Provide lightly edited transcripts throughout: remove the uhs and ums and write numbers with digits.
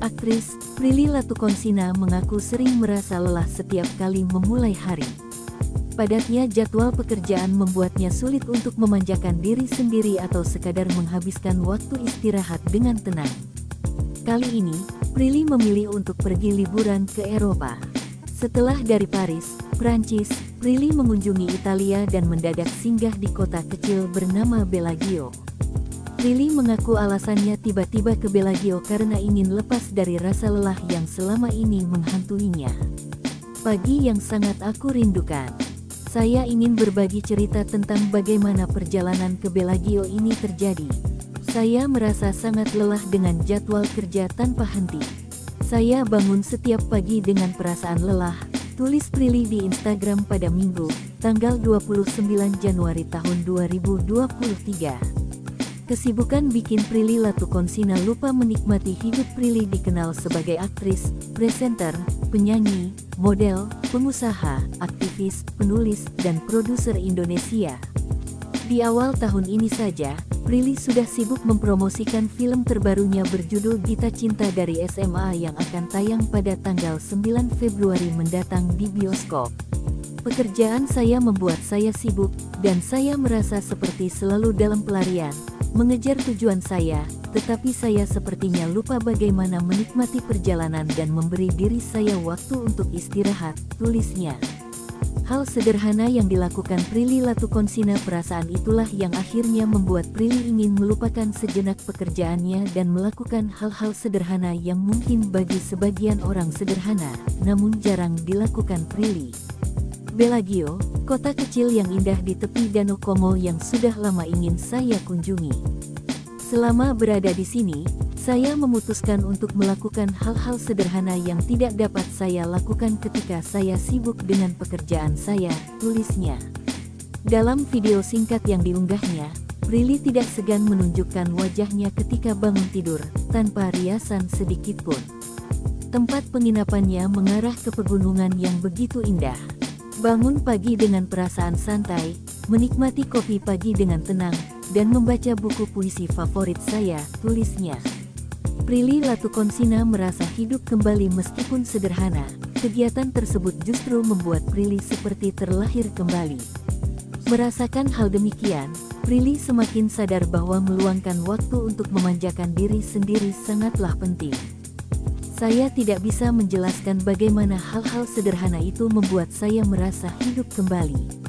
Aktris Prilly Latuconsina mengaku sering merasa lelah setiap kali memulai hari. Padatnya jadwal pekerjaan membuatnya sulit untuk memanjakan diri sendiri atau sekadar menghabiskan waktu istirahat dengan tenang. Kali ini, Prilly memilih untuk pergi liburan ke Eropa. Setelah dari Paris, Prancis, Prilly mengunjungi Italia dan mendadak singgah di kota kecil bernama Bellagio. Prilly mengaku alasannya tiba-tiba ke Bellagio karena ingin lepas dari rasa lelah yang selama ini menghantuinya. Pagi yang sangat aku rindukan. Saya ingin berbagi cerita tentang bagaimana perjalanan ke Bellagio ini terjadi. Saya merasa sangat lelah dengan jadwal kerja tanpa henti. Saya bangun setiap pagi dengan perasaan lelah, tulis Prilly di Instagram pada Minggu, tanggal 29 Januari tahun 2023. Kesibukan bikin Prilly Latuconsina lupa menikmati hidup. Prilly dikenal sebagai aktris, presenter, penyanyi, model, pengusaha, aktivis, penulis, dan produser Indonesia. Di awal tahun ini saja, Prilly sudah sibuk mempromosikan film terbarunya berjudul Gita Cinta dari SMA yang akan tayang pada tanggal 9 Februari mendatang di bioskop. Pekerjaan saya membuat saya sibuk, dan saya merasa seperti selalu dalam pelarian, mengejar tujuan saya, tetapi saya sepertinya lupa bagaimana menikmati perjalanan dan memberi diri saya waktu untuk istirahat, tulisnya. Hal sederhana yang dilakukan Prilly Latuconsina, perasaan itulah yang akhirnya membuat Prilly ingin melupakan sejenak pekerjaannya dan melakukan hal-hal sederhana yang mungkin bagi sebagian orang sederhana, namun jarang dilakukan Prilly. Bellagio, kota kecil yang indah di tepi Danau Como yang sudah lama ingin saya kunjungi. Selama berada di sini, saya memutuskan untuk melakukan hal-hal sederhana yang tidak dapat saya lakukan ketika saya sibuk dengan pekerjaan saya, tulisnya. Dalam video singkat yang diunggahnya, Prilly tidak segan menunjukkan wajahnya ketika bangun tidur, tanpa riasan sedikitpun. Tempat penginapannya mengarah ke pegunungan yang begitu indah. Bangun pagi dengan perasaan santai, menikmati kopi pagi dengan tenang, dan membaca buku puisi favorit saya, tulisnya. Prilly Latuconsina merasa hidup kembali meskipun sederhana. Kegiatan tersebut justru membuat Prilly seperti terlahir kembali. Merasakan hal demikian, Prilly semakin sadar bahwa meluangkan waktu untuk memanjakan diri sendiri sangatlah penting. Saya tidak bisa menjelaskan bagaimana hal-hal sederhana itu membuat saya merasa hidup kembali.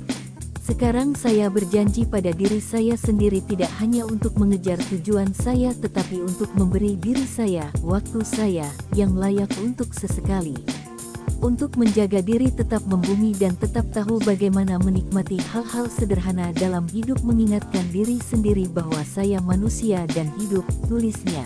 Sekarang saya berjanji pada diri saya sendiri tidak hanya untuk mengejar tujuan saya tetapi untuk memberi diri saya, waktu saya, yang layak untuk sesekali. Untuk menjaga diri tetap membumi dan tetap tahu bagaimana menikmati hal-hal sederhana dalam hidup, mengingatkan diri sendiri bahwa saya manusia dan hidup, tulisnya.